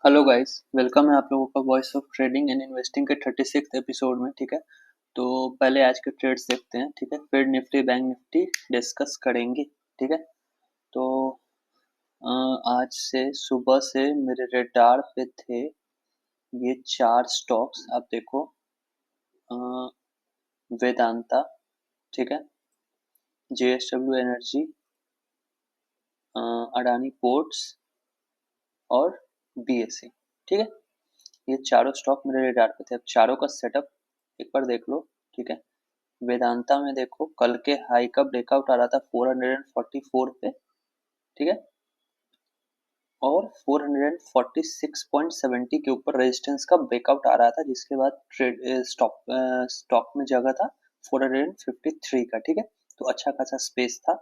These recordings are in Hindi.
हेलो गाइस, वेलकम है आप लोगों का voice of trading and investing के 36th एपिसोड में। ठीक है, तो पहले आज के ट्रेड्स देखते हैं। ठीक है, फिर निफ्टी बैंक निफ्टी डिस्कस करेंगे। ठीक है, तो आज से सुबह से मेरे रडार पे थे ये चार स्टॉक्स। आप देखो, अ, वेदांता, ठीक है, जेएसडब्ल्यू एनर्जी, अडानी पोर्ट्स और बीएससी। ठीक है, ये चारों स्टॉक मेरे रडार पे थे। अब चारों का सेटअप एक बार देख लो। ठीक है, वेदांता में देखो, कल के हाई का ब्रेकआउट आ रहा था 444 पे। ठीक है, और 446.70 के ऊपर रेजिस्टेंस का ब्रेकआउट आ रहा था, जिसके बाद ट्रेड स्टॉक में जगह था 453 का। ठीक है, तो अच्छा खासा स्पेस था।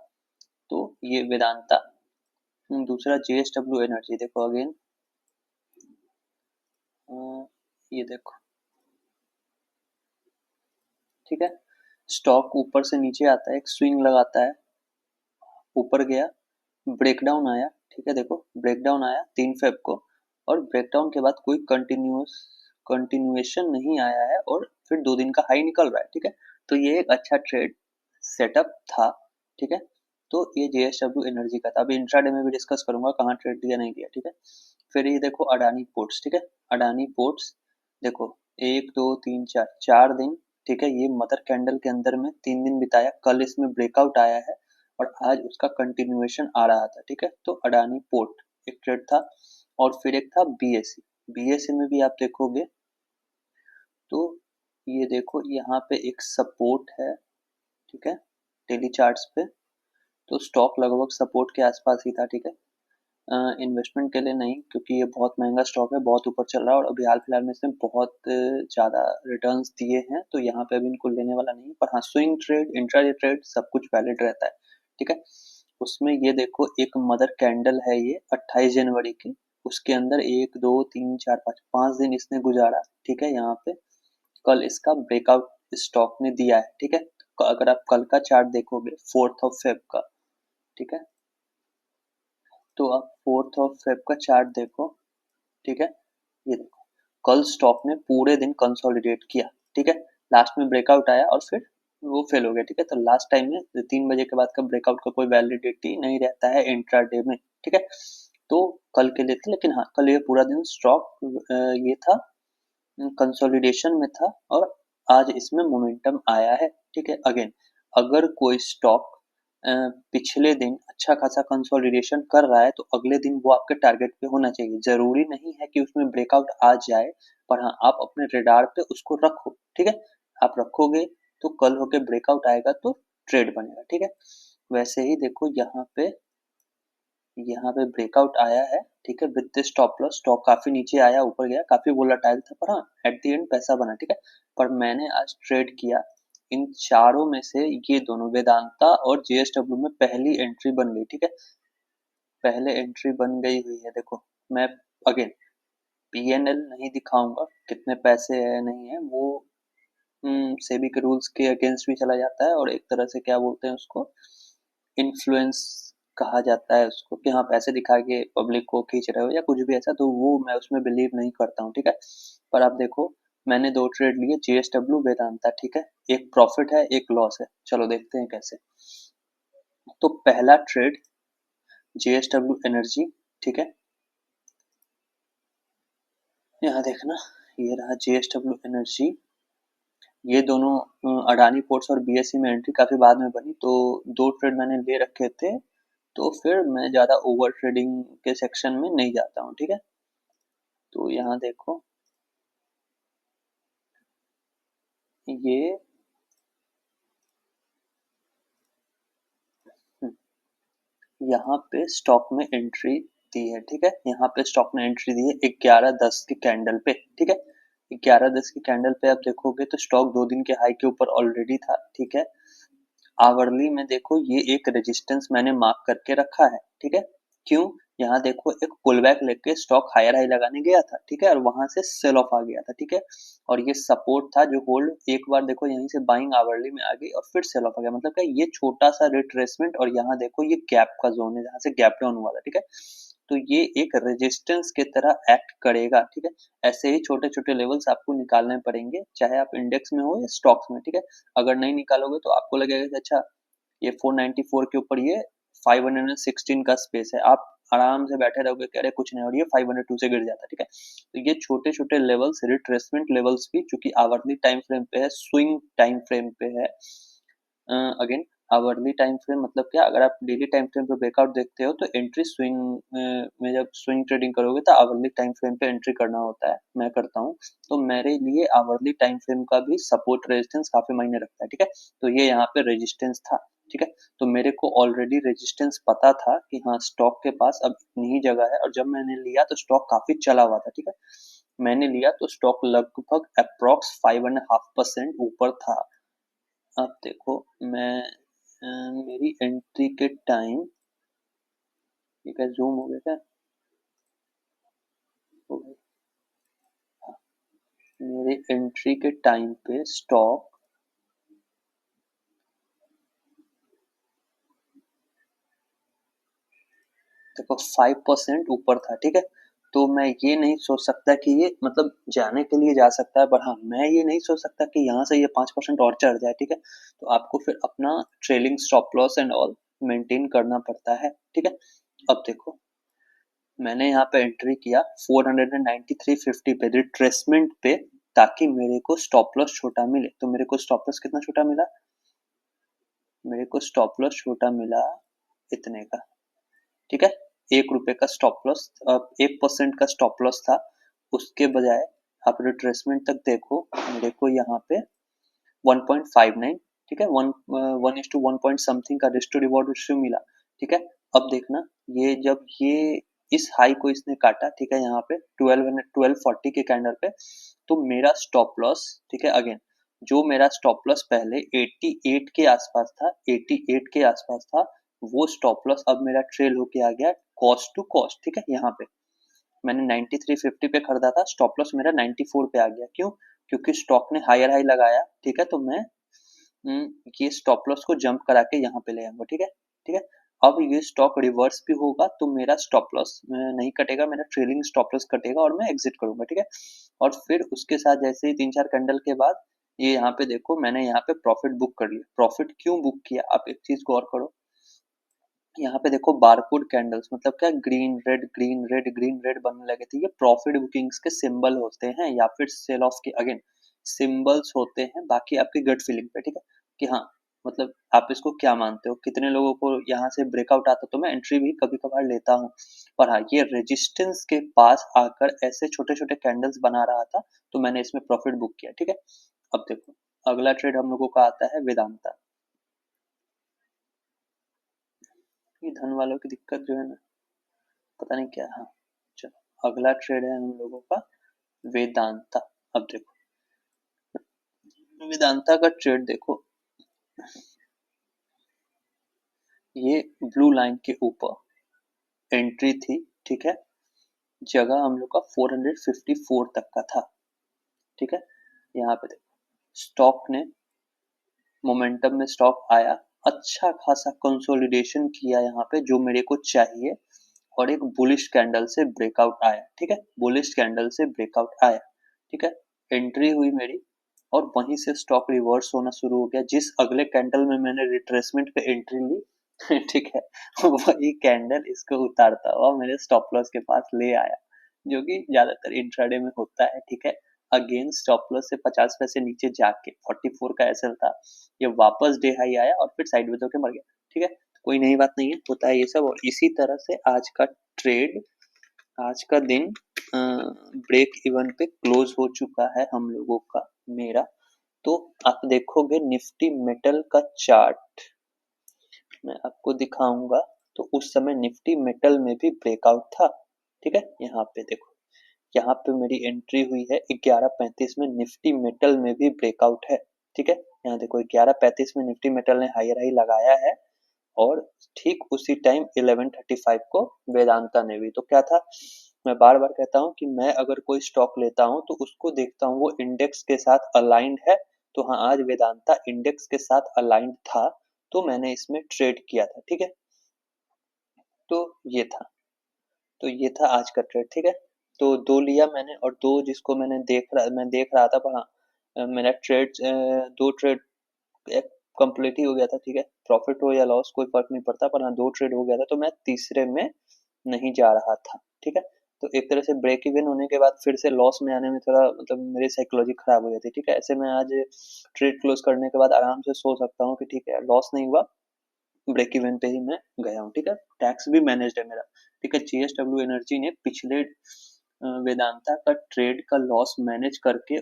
तो ये वेदांता। दूसरा जेएसडब्ल्यू एनर्जी देखो अगेन, ये देखो। ठीक है, स्टॉक ऊपर से नीचे आता है, एक स्विंग लगाता है, ऊपर गया, ब्रेकडाउन आया। ठीक है, देखो ब्रेकडाउन आया 3 फेब को, और ब्रेकडाउन के बाद कोई कंटिन्यूएशन नहीं आया है, और फिर 2 दिन का हाई निकल रहा है। ठीक है, तो ये एक अच्छा ट्रेड सेटअप था। ठीक है, तो ये जेएसडब्ल्यू एनर्जी का था। अभी इंट्राडे में भी डिस्कस करूंगा कहाँ ट्रेड दिया नहीं दिया। ठीक है, फिर ये देखो अडानी पोर्ट्स। ठीक है, अडानी पोर्ट्स देखो, 1 2 3 4 4 दिन। ठीक है, ये मदर कैंडल के अंदर में 3 दिन बिताया, कल इसमें ब्रेकआउट आया है और आज उसका कंटिन्यूएशन आ रहा था। ठीक है, तो अडानी पोर्ट एक ट्रेड था, और फिर एक था बीएससी। बीएससी में भी आप देखोगे तो ये देखो, यहाँ पे एक सपोर्ट है। ठीक है, डेली चार्ट्स पे तो स्टॉक लगभग सपोर्ट के आसपास ही था। ठीक है, इन्वेस्टमेंट के लिए नहीं, क्योंकि ये बहुत महंगा स्टॉक है, बहुत ऊपर चल रहा है, और अभी हाल फिलहाल में इसने बहुत ज़्यादा रिटर्न्स दिए हैं, तो यहाँ पे अभी इनको लेने वाला नहीं। पर हाँ, स्विंग ट्रेड, इंट्राडे ट्रेड सब कुछ वैलिड रहता है। ठीक है, उसमें ये देखो, एक मदर कैंडल है ये 28 जनवरी की, उसके अंदर 1 2 3 4 5 5 दिन इसने गुजारा। ठीक है, यहाँ पे कल इसका ब्रेकआउट स्टॉक ने दिया है। ठीक है, तो अगर आप कल का चार्ट देखोगे 4 फेब का। ठीक है, तो आप 4 फेब का चार्ट देखो। ठीक है, ये देखो, कल स्टॉक ने पूरे दिन कंसोलिडेट किया। ठीक है, लास्ट में ब्रेकआउट आया और फिर वो फेल हो गया। ठीक है, तो लास्ट टाइम में 3 बजे के बाद का ब्रेकआउट का कोई वैलिडिटी नहीं रहता है इंट्राडे में। ठीक है, तो कल के लिए था, लेकिन हाँ, कल ये पूरा दिन स्टॉक ये था, कंसोलिडेशन में था, और आज इसमें मोमेंटम आया है। ठीक है, अगेन अगर कोई स्टॉक पिछले दिन अच्छा खासा कंसोलिडेशन कर रहा है, तो अगले दिन वो आपके टारगेट पे होना चाहिए। जरूरी नहीं है कि उसमें ब्रेकआउट आ जाए, पर हाँ, आप अपने रेडार पे उसको रखो। ठीक है, आप रखोगे तो कल होके ब्रेकआउट आएगा तो ट्रेड बनेगा। ठीक है, वैसे ही देखो, यहाँ पे ब्रेकआउट आया है। ठीक है, विद स्टॉप लॉस, स्टॉक काफी नीचे आया, ऊपर गया, काफी वोलाटाइल था, पर हाँ, एट द एंड पैसा बना। ठीक है, पर मैंने आज ट्रेड किया इन चारों में से, ये दोनों वेदांता और जेएसडब्ल्यू में पहली एंट्री बन गई। ठीक है, पहले एंट्री बन गई हुई है। देखो, मैं अगेन पीएनएल नहीं दिखाऊंगा, कितने पैसे है नहीं है वो, सेबी के रूल्स के अगेंस्ट भी चला जाता है, और एक तरह से क्या बोलते हैं उसको, इन्फ्लुएंस कहा जाता है उसको, कि हाँ, पैसे दिखा के पब्लिक को खींच रहे हो या कुछ भी ऐसा, तो वो मैं उसमें बिलीव नहीं करता हूँ। ठीक है, पर आप देखो, मैंने 2 ट्रेड लिए, जेएसडब्ल्यू वेदांता। ठीक है, एक प्रॉफिट है, एक लॉस है। चलो देखते हैं कैसे। तो पहला ट्रेड जेएसडब्ल्यू एनर्जी। ठीक है, यहाँ देखना, ये रहा जेएसडब्ल्यू एनर्जी। ये दोनों अडानी पोर्ट्स और बीएससी में एंट्री काफी बाद में बनी, तो 2 ट्रेड मैंने ले रखे थे, तो फिर मैं ज्यादा ओवर ट्रेडिंग के सेक्शन में नहीं जाता हूँ। ठीक है, तो यहाँ देखो, ये यहाँ पे स्टॉक में एंट्री दी है। ठीक है, यहाँ पे स्टॉक ने एंट्री दी है 11:10 की कैंडल पे। ठीक है, 11:10 की कैंडल पे आप देखोगे तो स्टॉक 2 दिन के हाई के ऊपर ऑलरेडी था। ठीक है, आवरली में देखो, ये एक रेजिस्टेंस मैंने मार्क करके रखा है। ठीक है, क्यों, यहाँ देखो, एक पुल बैक लेके स्टॉक हायर हाई लगाने गया था। ठीक है, और वहां से सेल ऑफ आ गया था। ठीक है, और ये सपोर्ट था जो होल्ड, एक बार देखो यहीं से बाइंग आवरली में आ गई और फिर सेल ऑफ आ गया, मतलब क्या, ये छोटा सा रिट्रेसमेंट, और यहाँ देखो ये गैप का जोन है जहाँ से गैप डाउन हुआ था। ठीक है, तो ये एक रेजिस्टेंस की तरह एक्ट करेगा, ठीक है। ऐसे ही छोटे छोटे लेवल्स आपको निकालने पड़ेंगे, चाहे आप इंडेक्स में हो या स्टॉक्स में, ठीक है। अगर नहीं निकालोगे तो आपको लगेगा कि अच्छा ये 494 के ऊपर ये 516 का स्पेस है, आप आराम से बैठे रहोगे कि अरे कुछ नहीं, और ये 502 से गिर जाता है, ठीक है। तो ये छोटे छोटे लेवल्स, रिट्रेसमेंट लेवल्स भी, चूंकि आवर्ली टाइम फ्रेम पे है, स्विंग टाइम फ्रेम पे है। अगेन आवरली टाइम फ्रेम मतलब क्या, अगर आप डेली टाइम फ्रेम पे ब्रेकआउट देखते हो तो एंट्री स्विंग में जब स्विंग ट्रेडिंग करोगे तो आवरली टाइम फ्रेम पे एंट्री करना होता है, मैं करता हूँ। तो मेरे लिए आवरली टाइम फ्रेम का भी सपोर्ट रेजिस्टेंस काफी मायने रखता है, ठीक है। तो ये यहाँ पे रेजिस्टेंस था, ठीक है। तो मेरे को ऑलरेडी रेजिस्टेंस पता था कि हाँ स्टॉक के पास अब इतनी ही जगह है, और जब मैंने लिया तो स्टॉक काफी चला हुआ था, ठीक है। मैंने लिया तो स्टॉक लगभग अप्रोक्स 5.5% ऊपर था। अब देखो मैं मेरी एंट्री के टाइम, ये क्या जूम हो गया क्या, हो गया। मेरे एंट्री के टाइम पे स्टॉक देखो 5% ऊपर था, ठीक है। तो मैं ये नहीं सोच सकता कि ये मतलब जाने के लिए जा सकता है, पर हाँ मैं ये नहीं सोच सकता कि यहाँ से ये 5% और चढ़ जाए, ठीक है। तो आपको फिर अपना trailing stop loss and all maintain करना पड़ता है, ठीक है। अब देखो मैंने यहाँ पे एंट्री किया 493.50 पे रिट्रेसमेंट पे, ताकि मेरे को स्टॉप लॉस छोटा मिले। तो मेरे को स्टॉप लॉस कितना छोटा मिला, मेरे को स्टॉप लॉस छोटा मिला इतने का, ठीक है। 1 रुपए का स्टॉप लॉस, 1% का स्टॉप लॉस था। उसके बजाय आप रिट्रेसमेंट तक देखो, मेरे को यहाँ पे 1.59, ठीक है, 1:1 पॉइंट समथिंग का रिस्क टू रिवॉर्ड रेशियो मिला, ठीक है। अब देखना, ये जब ये इस हाई को इसने काटा, ठीक है, यहाँ पे 1240 के कैंडल पे, तो मेरा स्टॉप लॉस, ठीक है, अगेन जो मेरा स्टॉप लॉस पहले 88 के आसपास था, 88 के आसपास था, वो स्टॉप लॉस अब मेरा ट्रेल होके आ गया कॉस्ट टू कॉस्ट, ठीक है। यहाँ पे मैंने 93.50 पे खरीदा था, स्टॉप लॉस मेरा 94 पे आ गया, क्यों, क्योंकि स्टॉक ने हायर हाई लगाया, ठीक है। तो मैं ये स्टॉप लॉस को जंप करा के यहाँ पे ले आऊंगा, ठीक है, ठीक है। अब ये स्टॉक रिवर्स भी होगा तो मेरा स्टॉप लॉस नहीं कटेगा, मेरा ट्रेलिंग स्टॉप लॉस कटेगा और मैं एग्जिट करूंगा, ठीक है। और फिर उसके साथ जैसे ही 3-4 कैंडल के बाद ये यहाँ पे देखो मैंने यहाँ पे प्रॉफिट बुक कर लिया। प्रॉफिट क्यों बुक किया, आप एक चीज गौर करो, यहाँ पे देखो बारकोड कैंडल्स मतलब क्या, green red green red green red बनने लगे थे, ये प्रॉफिट बुकिंग्स के सिंबल होते हैं, या फिर सेल ऑफ के अगेन सिंबल्स होते हैं, बाकी आपकी गट फीलिंग पे, ठीक है। कि हाँ मतलब आप इसको क्या मानते हो, कितने लोगों को यहाँ से ब्रेकआउट आता, तो मैं एंट्री भी कभी कभार लेता हूँ। पर हाँ ये रेजिस्टेंस के पास आकर ऐसे छोटे छोटे कैंडल्स बना रहा था, तो मैंने इसमें प्रॉफिट बुक किया, ठीक है। अब देखो अगला ट्रेड हम लोगों का आता है वेदांता। ये धन वालों की दिक्कत जो है ना, पता नहीं क्या, हाँ चलो अगला ट्रेड है हम लोगों का वेदांता। अब देखो वेदांता का ट्रेड देखो, ये ब्लू लाइन के ऊपर एंट्री थी, ठीक है। जगह हम लोग का 454 तक का था, ठीक है। यहाँ पे देखो स्टॉक ने मोमेंटम में स्टॉक आया, अच्छा खासा कंसोलिडेशन किया यहाँ पे जो मेरे को चाहिए, और एक बुलिश कैंडल से ब्रेकआउट आया, ठीक है, बुलिश कैंडल से ब्रेकआउट आया, ठीक है। एंट्री हुई मेरी, और वहीं से स्टॉक रिवर्स होना शुरू हो गया, जिस अगले कैंडल में मैंने रिट्रेसमेंट पे एंट्री ली ठीक है, वही कैंडल इसको उतारता हुआ मेरे स्टॉप लॉस के पास ले आया, जो कि ज्यादातर इंट्राडे में होता है, ठीक है। अगेन स्टॉप लॉस से 50 पैसे नीचे जाके 44 का एसएल था, ये वापस डे हाई आया और फिर साइडवेज होके मर गया, ठीक है। कोई नई बात नहीं है, होता है ये सब। और इसी तरह से आज का ट्रेड, आज का दिन ब्रेक इवन पे क्लोज हो चुका है हम लोगों का, मेरा। तो आप देखोगे निफ्टी मेटल का चार्ट मैं आपको दिखाऊंगा, तो उस समय निफ्टी मेटल में भी ब्रेकआउट था, ठीक है। यहाँ पे देखो, यहाँ पे मेरी एंट्री हुई है 11:35 में, निफ्टी मेटल में भी ब्रेकआउट है, ठीक है। यहाँ देखो 11:35 में निफ्टी मेटल ने हायर हाई लगाया है, और ठीक उसी टाइम 11:35 को वेदांता ने भी। तो क्या था, मैं बार बार कहता हूँ कि मैं अगर कोई स्टॉक लेता हूँ तो उसको देखता हूँ वो इंडेक्स के साथ अलाइंड है। तो हाँ आज वेदांता इंडेक्स के साथ अलाइंड था, तो मैंने इसमें ट्रेड किया था, ठीक है। तो ये था, तो ये था आज का ट्रेड, ठीक है। तो 2 लिया मैंने और 2 जिसको मैं देख रहा था पर हाँ, मेरा 2 ट्रेड एक कंप्लीट ही हो गया था, ठीक है। प्रॉफिट हो या लॉस कोई फर्क नहीं पड़ता, पर हाँ 2 ट्रेड हो गया था, तो मैं तीसरे में नहीं जा रहा था, ठीक है। तो एक तरह से ब्रेक इवन होने के बाद फिर से लॉस में आने में थोड़ा मतलब मेरी साइकोलॉजी खराब हो गई थी, ठीक है। ऐसे मैं आज ट्रेड क्लोज करने के बाद आराम से सो सकता हूँ कि ठीक है लॉस नहीं हुआ, ब्रेक इवन पे ही मैं गया हूँ, ठीक है। टैक्स भी मैनेज्ड है मेरा, ठीक है। जीएसडब्ल्यू एनर्जी ने पिछले वेदांता का ट्रेड का लॉस मैनेज करके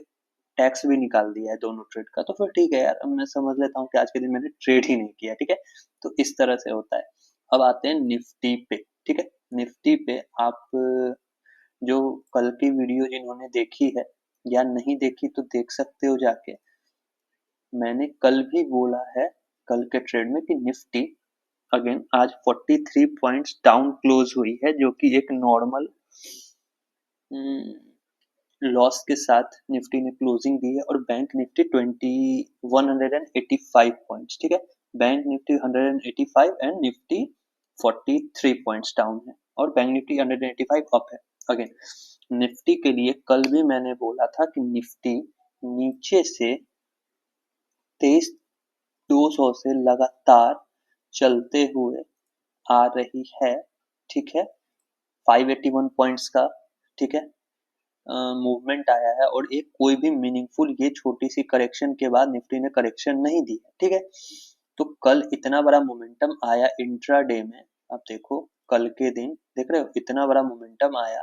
टैक्स भी निकाल दिया है दोनों ट्रेड का, तो फिर ठीक है यार, अब मैं समझ लेता हूँ कि आज के दिन मैंने ट्रेड ही नहीं किया, ठीक है। तो इस तरह से होता है। अब आते हैं निफ्टी पे, ठीक है। निफ्टी पे आप जो कल की वीडियो जिन्होंने देखी है या नहीं देखी तो देख सकते हो जाके। मैंने कल भी बोला है कल के ट्रेड में कि निफ्टी अगेन आज 43 पॉइंट्स डाउन क्लोज हुई है, जो कि एक नॉर्मल लॉस के साथ निफ्टी ने क्लोजिंग दी है। और बैंक निफ्टी 185 पॉइंट्स, ठीक है। Bank Nifty 185 and Nifty 43 points down है और बैंक निफ्टी 185 अप है। अगेन निफ्टी के लिए कल भी मैंने बोला था कि निफ्टी नीचे से 23,200 से लगातार चलते हुए आ रही है, ठीक है। 581 पॉइंट्स का, ठीक है, मूवमेंट आया है और एक कोई भी मीनिंगफुल ये छोटी सी करेक्शन के बाद निफ्टी ने करेक्शन नहीं दी है, ठीक है। तो कल इतना बड़ा मोमेंटम आया इंट्राडे में, आप देखो कल के दिन देख रहे हो इतना बड़ा मोमेंटम आया,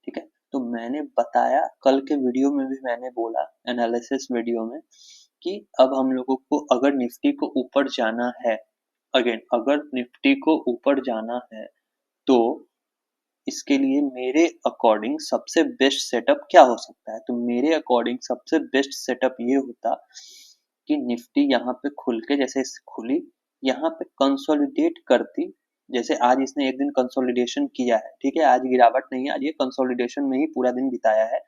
ठीक है। तो मैंने बताया कल के वीडियो में भी मैंने बोला एनालिसिस वीडियो में कि अब हम लोगों को अगर निफ्टी को ऊपर जाना है, अगेन अगर निफ्टी को ऊपर जाना है तो इसके लिए मेरे अकॉर्डिंग सबसे बेस्ट सेटअप क्या हो सकता है। तो मेरे अकॉर्डिंग सबसे बेस्ट सेटअप ये होता कि निफ्टी यहाँ पे खुल के जैसे खुली यहाँ पे कंसोलिडेट करती, जैसे आज इसने एक दिन कंसोलिडेशन किया है, ठीक है। आज गिरावट नहीं है, आज ये कंसोलिडेशन में ही पूरा दिन बिताया है।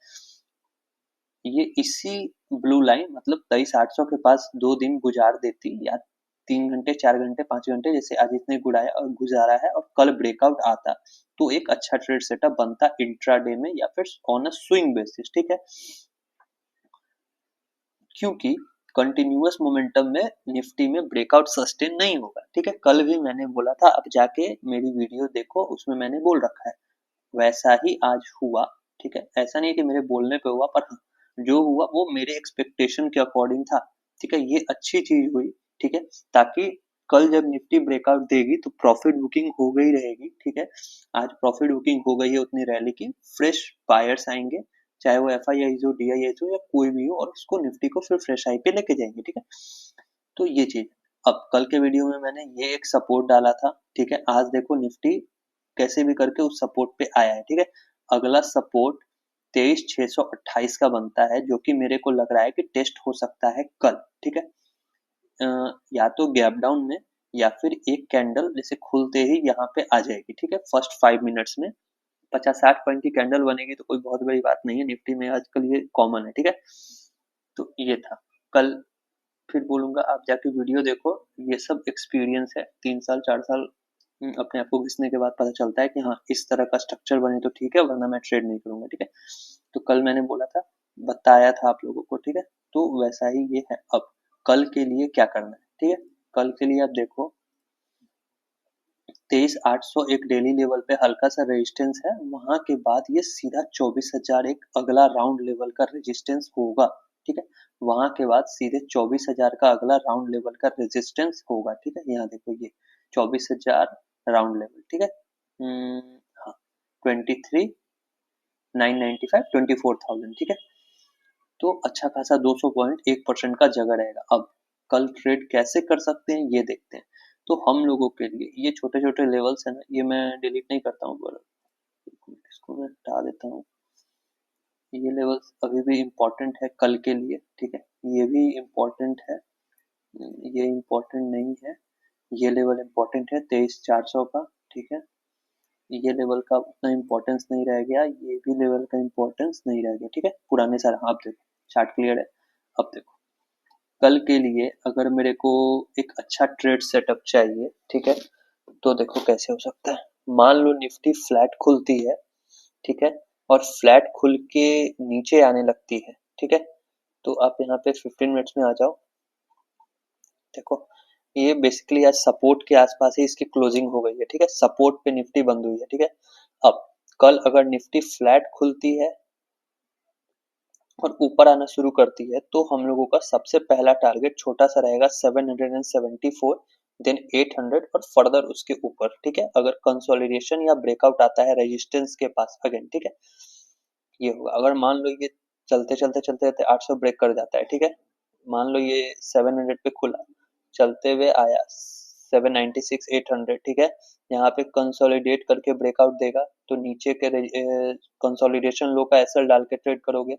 ये इसी ब्लू लाइन मतलब 23,800 के पास 2 दिन गुजार देती, या 3 घंटे 4 घंटे 5 घंटे जैसे आज इतने गुड़ाया और गुजारा है, और कल ब्रेकआउट आता तो एक अच्छा ट्रेड सेटअप बनता इंट्राडे में या फिर ऑन अ स्विंग बेसिस, ठीक है। क्योंकि कंटिन्यूअस मोमेंटम में निफ्टी में ब्रेकआउट सस्टेन नहीं होगा, ठीक है। कल भी मैंने बोला था, अब जाके मेरी वीडियो देखो उसमें मैंने बोल रखा है, वैसा ही आज हुआ, ठीक है। ऐसा नहीं कि मेरे बोलने पे हुआ, पर हाँ, जो हुआ वो मेरे एक्सपेक्टेशन के अकॉर्डिंग था, ठीक है। ये अच्छी चीज हुई, ठीक है। ताकि कल जब निफ्टी ब्रेकआउट देगी तो प्रॉफिट बुकिंग हो गई रहेगी, ठीक है। आज प्रॉफिट बुकिंग हो गई है उतनी रैली की, फ्रेश बायर्स आएंगे, चाहे वो एफ आई आई हो डी आई एच हो या कोई भी हो, और उसको निफ्टी को फिर फ्रेश आई पे लेके जाएंगे, ठीक है। तो ये चीज, अब कल के वीडियो में मैंने ये एक सपोर्ट डाला था, ठीक है। आज देखो निफ्टी कैसे भी करके उस सपोर्ट पे आया है, ठीक है। अगला सपोर्ट 23,628 का बनता है, जो कि मेरे को लग रहा है कि टेस्ट हो सकता है कल, ठीक है। या तो गैप डाउन में या फिर एक कैंडल जैसे खुलते ही यहाँ पे आ जाएगी, ठीक है। फर्स्ट 5 मिनट्स में 50-60 पॉइंट की कैंडल बनेगी तो कोई बहुत बड़ी बात नहीं है, निफ्टी में आजकल ये कॉमन है, ठीक है। तो ये था कल, फिर बोलूंगा आप जाके वीडियो देखो, ये सब एक्सपीरियंस है 3 साल 4 साल अपने आप को घिसने के बाद पता चलता है कि हाँ इस तरह का स्ट्रक्चर बने तो ठीक है, वरना मैं ट्रेड नहीं करूंगा, ठीक है। तो कल मैंने बोला था, बताया था आप लोगों को, ठीक है। तो वैसा ही ये है। अब कल के लिए क्या करना है, ठीक है। कल के लिए आप देखो 23,800 एक डेली लेवल पे हल्का सा रेजिस्टेंस है, वहां के बाद ये सीधा 24,000 एक अगला राउंड लेवल का रेजिस्टेंस होगा, ठीक है। वहां के बाद सीधे 24,000 का अगला राउंड लेवल का रेजिस्टेंस होगा, ठीक है। यहाँ देखो ये 24,000 राउंड लेवल, ठीक है। हाँ 23,995 24,000, ठीक है। तो अच्छा खासा 200 पॉइंट 1% का जगह रहेगा। अब कल ट्रेड कैसे कर सकते हैं ये देखते हैं। तो हम लोगों के लिए ये छोटे छोटे लेवल्स है ना, ये मैं डिलीट नहीं करता हूँ, पर इसको मैं हटा देता हूँ। ये लेवल्स अभी भी इम्पोर्टेंट है कल के लिए, ठीक है। ये भी इम्पोर्टेंट है, ये इम्पोर्टेंट नहीं है, ये लेवल इम्पोर्टेंट है 23,400 का, ठीक है। ये लेवल का उतना इम्पोर्टेंस नहीं रह गया, ये भी लेवल का इम्पोर्टेंस नहीं रह गया, ठीक है। पुराने सारा आप देखो चार्ट क्लियर है। अब देखो कल के लिए अगर मेरे को एक अच्छा ट्रेड सेटअप चाहिए, ठीक है, तो देखो कैसे हो सकता है। मान लो निफ्टी फ्लैट खुलती है, ठीक है, और फ्लैट खुल के नीचे आने लगती है, ठीक है, तो आप यहाँ पे 15 मिनट्स में आ जाओ। देखो ये बेसिकली आज सपोर्ट के आसपास ही इसकी क्लोजिंग हो गई है, ठीक है, सपोर्ट पे निफ्टी बंद हुई है, ठीक है। अब कल अगर निफ्टी फ्लैट खुलती है और ऊपर आना शुरू करती है तो हम लोगों का सबसे पहला टारगेट छोटा सा रहेगा 774, देन 800 और फर्दर उसके ऊपर, ठीक है। अगर कंसोलिडेशन या ब्रेकआउट आता है रेजिस्टेंस के पास अगेन, ठीक है, ये होगा। अगर मान लो ये चलते चलते चलते चलते 800 ब्रेक कर जाता है, ठीक है, मान लो ये 700 पे खुला, चलते हुए आया 796 800, ठीक है, यहाँ पे कंसोलिडेट करके ब्रेकआउट देगा तो नीचे के कंसोलिडेशन लो का एसएल डाल के ट्रेड करोगे।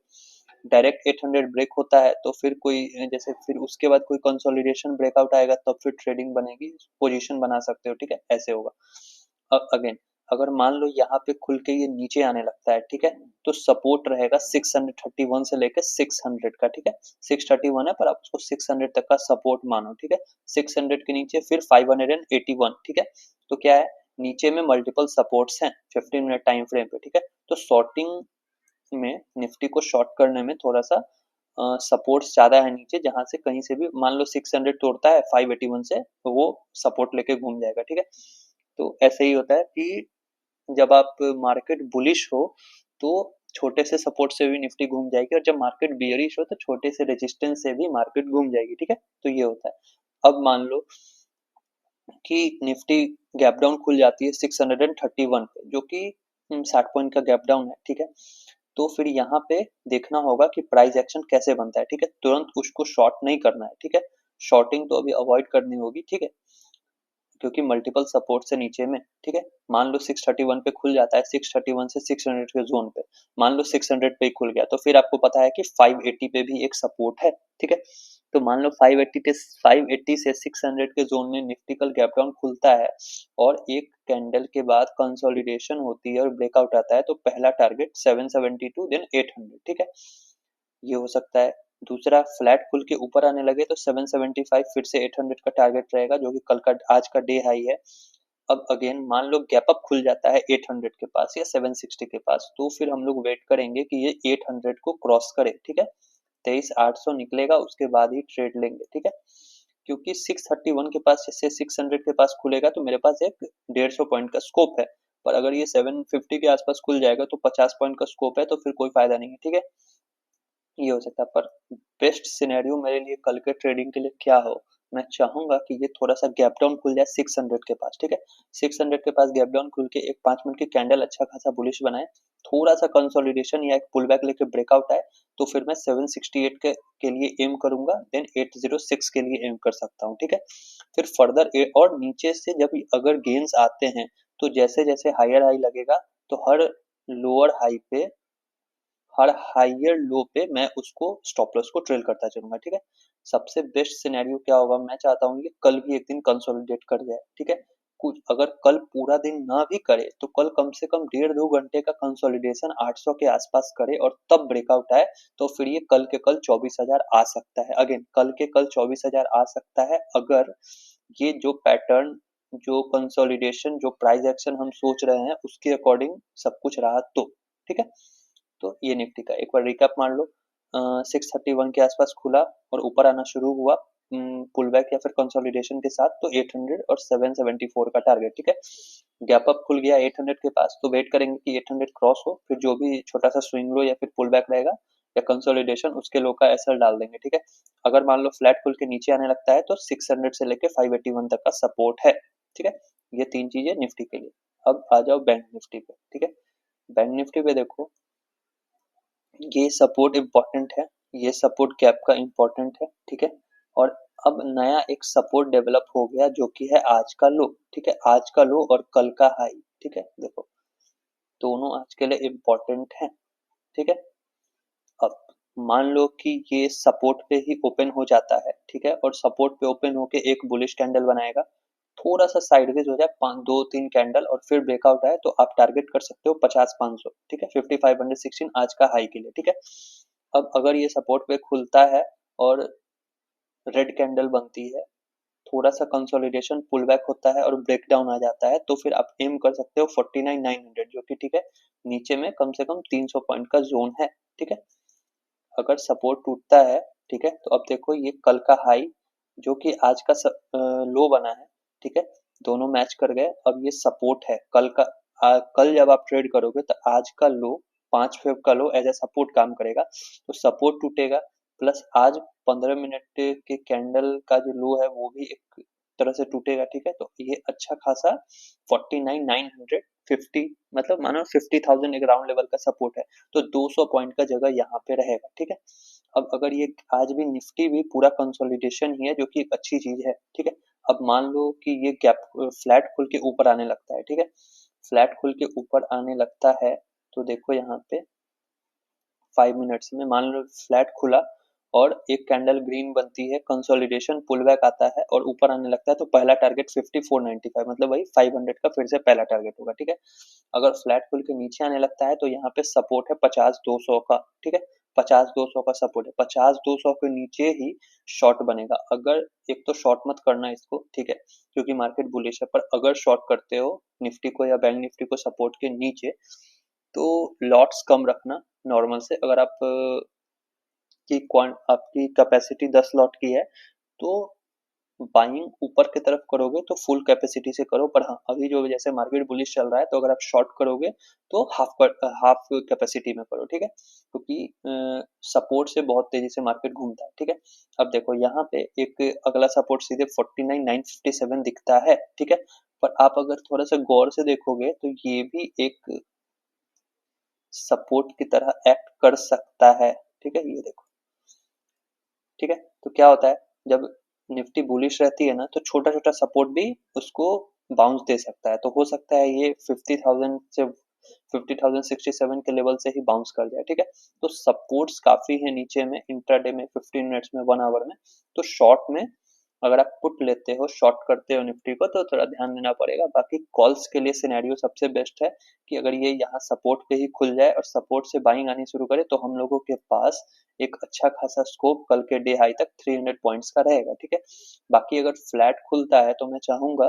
डायरेक्ट 800 ब्रेक होता है तो फिर कोई जैसे फिर उसके बाद कोई कंसोलिडेशन ब्रेकआउट आएगा तब फिर ट्रेडिंग बनेगी, पोजीशन बना सकते हो, ठीक है, ऐसे होगा। अब अगेन अगर मान लो यहाँ पे खुल के ये नीचे आने लगता है, ठीक है, तो सपोर्ट रहेगा 631 से लेकर 600 का, ठीक है, 631 है पर आप उसको 600 तक का सपोर्ट मानो, ठीक है, 600 के नीचे फिर 581, ठीक है, तो क्या है नीचे में मल्टीपल सपोर्ट्स हैं 15 मिनट टाइम फ्रेम पे, ठीक है, तो शॉर्टिंग में निफ्टी को शॉर्ट करने में थोड़ा सा सपोर्ट्स ज्यादा है नीचे, जहां से कहीं से भी मान लो 600 तोड़ता है 581 से तो वो सपोर्ट लेके घूम जाएगा, ठीक है। तो ऐसे ही होता है कि जब आप मार्केट बुलिश हो तो छोटे से सपोर्ट से भी निफ्टी घूम जाएगी और जब मार्केट बियरिश हो तो छोटे से रेजिस्टेंस से भी मार्केट घूम जाएगी, ठीक है, तो ये होता है। अब मान लो कि निफ्टी गैप डाउन खुल जाती है 631 पे जो कि 60 पॉइंट का गैप डाउन है, ठीक है, तो फिर यहाँ पे देखना होगा कि प्राइस एक्शन कैसे बनता है, ठीक है, तुरंत उसको शॉर्ट नहीं करना है, ठीक है, शॉर्टिंग तो अभी अवॉइड करनी होगी, ठीक है, क्योंकि मल्टीपल सपोर्ट से नीचे में, ठीक है, मान लो 631 पे खुल जाता है, 631 से 600 के जोन पे, मान लो 600 पे ही खुल गया तो फिर आपको पता है कि 580 पे भी एक सपोर्ट है, ठीक है, तो मान लो 580 से 600 के जोन में निफ्टी कल गैप डाउन खुलता है और एक कैंडल के बाद कंसोलिडेशन होती है और ब्रेकआउट आता है तो पहला टारगेट 772 देन 800, ठीक है, ये हो सकता है। दूसरा फ्लैट खुल के ऊपर आने लगे तो 775 फिर से 800 का टारगेट रहेगा जो कि कल का आज का डे हाई है। अब अगेन मान लो गैप अप खुल जाता है 800 के पास या 760 के पास तो फिर हम लोग वेट करेंगे कि ये 800 को क्रॉस करे, ठीक है, 23,800 निकलेगा उसके बाद ही ट्रेड लेंगे, ठीक है, क्योंकि 631 के पास से 600 के पास खुलेगा तो मेरे पास एक 150 पॉइंट का स्कोप है, पर अगर ये 750 के आसपास खुल जाएगा तो 50 पॉइंट का स्कोप है तो फिर कोई फायदा नहीं है, ठीक है, ये हो सकता है। पर बेस्ट सिनेरियो मेरे लिए कल के ट्रेडिंग के लिए क्या हो, मैं चाहूंगा कि ये थोड़ा सा गैप डाउन खुल जाए 600 के पास, ठीक है, 600 के पास गैप डाउन खुल के एक 5 मिनट की कैंडल अच्छा खासा बुलिश बनाए, थोड़ा सा कंसोलिडेशन या एक पुल बैक लेके ब्रेकआउट आए तो फिर मैं 768 के लिए एम करूंगा, देन 806 के लिए एम कर सकता हूँ, ठीक है, फिर फर्दर और नीचे से जब अगर गेन्स आते हैं तो जैसे जैसे हायर हाई लगेगा तो हर लोअर हाई पे हर हायर लो पे मैं उसको स्टॉप लॉस को ट्रेल करता चलूंगा, ठीक है। सबसे बेस्ट सिनेरियो क्या होगा, मैं चाहता हूँ कि कल भी एक दिन कंसोलिडेट कर जाए, ठीक है, कुछ अगर कल पूरा दिन ना भी करे तो कल कम से कम 1.5-2 घंटे का कंसोलिडेशन 800 के आसपास करे और तब ब्रेकआउट आए तो फिर ये कल के कल 24,000 आ सकता है, अगेन कल के कल 24,000 आ सकता है अगर ये जो पैटर्न जो कंसोलिडेशन जो प्राइस एक्शन हम सोच रहे हैं उसके अकॉर्डिंग सब कुछ रहा तो, ठीक है, तो ये निफ्टी का एक बार रिकैप मार लो। 631 के आसपास खुला और ऊपर आना शुरू हुआ पुल बैक या फिर कंसोलिडेशन के साथ तो 800 और 774 का टारगेट, ठीक है, गैप अप खुल गया 800 के पास तो वेट करेंगे कि 800 क्रॉस हो फिर जो भी छोटा सा स्विंग लो या फिर पुल बैक रहेगा या कंसोलिडेशन उसके लो का एसएल डाल देंगे, ठीक है, अगर मान लो फ्लैट खुल के नीचे आने लगता है तो 600 से लेके 581 तक का सपोर्ट है, ठीक है, ये तीन चीजें निफ्टी के लिए। अब आ जाओ बैंक निफ्टी पे, ठीक है, बैंक निफ्टी पे देखो ये सपोर्ट इम्पोर्टेंट है, ये सपोर्ट गैप का इम्पोर्टेंट है, ठीक है, और अब नया एक सपोर्ट डेवलप हो गया जो कि है आज का लो, ठीक है, आज का लो और कल का हाई, ठीक है, देखो दोनों आज के लिए इम्पोर्टेंट है, ठीक है। अब मान लो कि ये सपोर्ट पे ही ओपन हो जाता है, ठीक है, और सपोर्ट पे ओपन होके एक बुलिश कैंडल बनाएगा, थोड़ा सा साइडवेज हो जाए 2-3 कैंडल और फिर ब्रेकआउट आए तो आप टारगेट कर सकते हो 50-500, ठीक है, 5516 आज का हाई के लिए, ठीक है। अब अगर ये सपोर्ट पे खुलता है और रेड कैंडल बनती है थोड़ा सा कंसोलिडेशन पुल बैक होता है और ब्रेक डाउन आ जाता है, तो फिर आप एम कर सकते हो 49,900, जो कि ठीक है, नीचे में कम से कम 300 पॉइंट का जोन है। ठीक है, अगर सपोर्ट टूटता है, ठीक है, तो अब देखो ये कल का हाई जो कि आज का लो बना है, ठीक है, दोनों मैच कर गए। अब ये सपोर्ट है कल का। कल जब आप ट्रेड करोगे तो आज का लो, 5 फेब का लो एज ए सपोर्ट काम करेगा, तो सपोर्ट टूटेगा, प्लस आज 15 मिनट के कैंडल का जो लो है वो भी एक तरह से टूटेगा। ठीक है, तो ये अच्छा खासा 49,950, मतलब मानो 50,000 एक राउंड लेवल का सपोर्ट है, तो 200 पॉइंट का जगह यहाँ पे रहेगा। ठीक है, अब अगर ये आज भी निफ्टी भी पूरा कंसोलिडेशन ही है, जो कि एक अच्छी चीज है। ठीक है, अब मान लो कि ये गैप फ्लैट खुल के ऊपर आने लगता है। ठीक है, फ्लैट खुल के ऊपर आने लगता है, तो देखो यहाँ पे 5 मिनट्स में मान लो फ्लैट खुला और एक कैंडल ग्रीन बनती है, कंसोलिडेशन पुल बैक आता है और ऊपर आने लगता है, तो पहला टारगेट 5495, मतलब वही 500 का फिर से पहला टारगेट होगा। ठीक है, अगर फ्लैट खुल के नीचे आने लगता है तो यहाँ पे सपोर्ट है 50-200 का। ठीक है, 50-200 का सपोर्ट है, 50-200 के नीचे ही शॉर्ट बनेगा। अगर एक तो शॉर्ट मत करना इसको, ठीक है, क्योंकि मार्केट बुलिश है, पर अगर शॉर्ट करते हो निफ्टी को या बैंक निफ्टी को सपोर्ट के नीचे, तो लॉट्स कम रखना नॉर्मल से। अगर आप आपकी कैपेसिटी 10 लॉट की है, तो बाइंग ऊपर की तरफ करोगे तो फुल कैपेसिटी से करो, पर हाँ अभी जो जैसे मार्केट बुलिश चल रहा है, तो अगर आप शॉर्ट करोगे तो हाफ कैपेसिटी में करो। ठीक है, क्योंकि सपोर्ट से बहुत तेजी से मार्केट घूमता है। ठीक है, अब देखो यहाँ पे एक अगला सपोर्ट सीधे 49,957 दिखता है। ठीक है, पर आप अगर थोड़ा सा गौर से देखोगे तो ये भी एक सपोर्ट की तरह एक्ट कर सकता है। ठीक है, ये देखो। ठीक है, तो क्या होता है, जब निफ्टी बुलिश रहती है ना, तो छोटा छोटा सपोर्ट भी उसको बाउंस दे सकता है, तो हो सकता है ये 50,000 से 50,067 के लेवल से ही बाउंस कर जाए। ठीक है, तो सपोर्ट्स काफी है नीचे में, इंट्राडे में, 15 मिनट्स में, 1 आवर में। तो शॉर्ट में अगर आप पुट लेते हो, शॉर्ट करते हो निफ्टी को, तो थोड़ा ध्यान देना पड़ेगा। बाकी कॉल्स के लिए सिनेरियो सबसे बेस्ट है कि अगर ये यहाँ सपोर्ट पे ही खुल जाए और सपोर्ट से बाइंग आनी शुरू करे, तो हम लोगों के पास एक अच्छा खासा स्कोप कल के डे हाई तक 300 पॉइंट्स का रहेगा। ठीक है, बाकी अगर फ्लैट खुलता है तो मैं चाहूंगा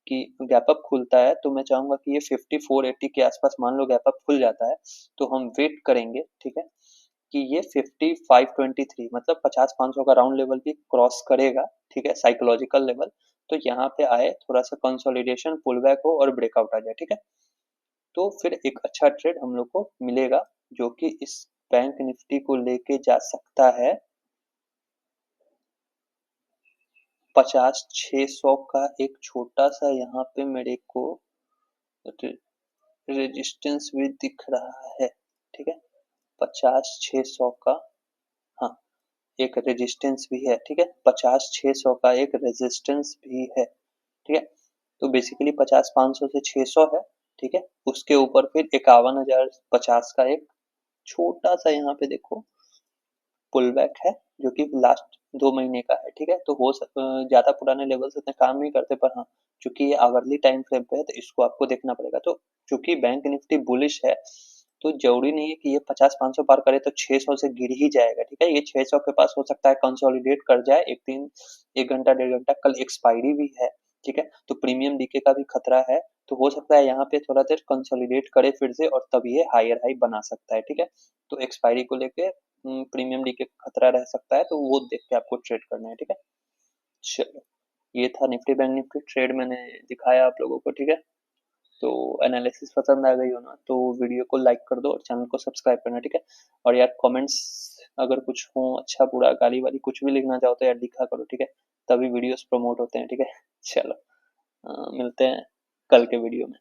कि गैप अप खुलता है, तो मैं चाहूंगा कि ये 5480 के आसपास मान लो गैप अप खुल जाता है, तो हम वेट करेंगे। ठीक है, कि ये 5523, मतलब 50-500 का राउंड लेवल भी क्रॉस करेगा। ठीक है, साइकोलॉजिकल लेवल, तो यहाँ पे आए, थोड़ा सा कंसोलिडेशन पुल बैक हो और ब्रेकआउट आ जाए। ठीक है, तो फिर एक अच्छा ट्रेड हम लोग को मिलेगा, जो कि इस बैंक निफ्टी को लेके जा सकता है 50-600 का। एक छोटा सा यहाँ पे मेरे को रेजिस्टेंस भी दिख रहा है। ठीक है, 50-600 का, हाँ, एक रेजिस्टेंस भी है। ठीक है, 50-600 का एक रेजिस्टेंस भी है। ठीक है, तो बेसिकली 50-500 से 600 है। ठीक है, उसके ऊपर फिर 51,050 का एक छोटा सा यहाँ पे देखो पुल बैक है, जो कि लास्ट 2 महीने का है। ठीक है, तो ज्यादा पुराने लेवल से उतने काम नहीं करते, पर हाँ चूंकि ये आवरली टाइम फ्रेम पे है, तो इसको आपको देखना पड़ेगा। तो चूंकि बैंक निफ्टी बुलिश है, तो जरूरी नहीं है कि ये 50-500 पार करे तो 600 से गिर ही जाएगा। ठीक है, ये 600 के पास हो सकता है कंसोलिडेट कर जाए, 1 घंटा 1.5 घंटा, कल एक्सपायरी भी है। ठीक है, तो प्रीमियम डीके का भी खतरा है, तो हो सकता है यहाँ पे थोड़ा देर कंसोलिडेट करे फिर से, और तब ये हायर हाई बना सकता है। ठीक है, तो एक्सपायरी को लेके प्रीमियम डी के खतरा रह सकता है, तो वो देख के आपको ट्रेड करना है। ठीक है, चलो, ये था निफ्टी बैंक निफ्टी ट्रेड मैंने दिखाया आप लोगों को। ठीक है, तो एनालिसिस पसंद आ गई हो ना, तो वीडियो को लाइक कर दो और चैनल को सब्सक्राइब करना। ठीक है, और यार कमेंट्स अगर कुछ हो, अच्छा बुरा गाली वाली कुछ भी लिखना चाहो तो यार लिखा करो। ठीक है, तभी वीडियोस प्रमोट होते हैं। ठीक है, चलो, मिलते हैं कल के वीडियो में।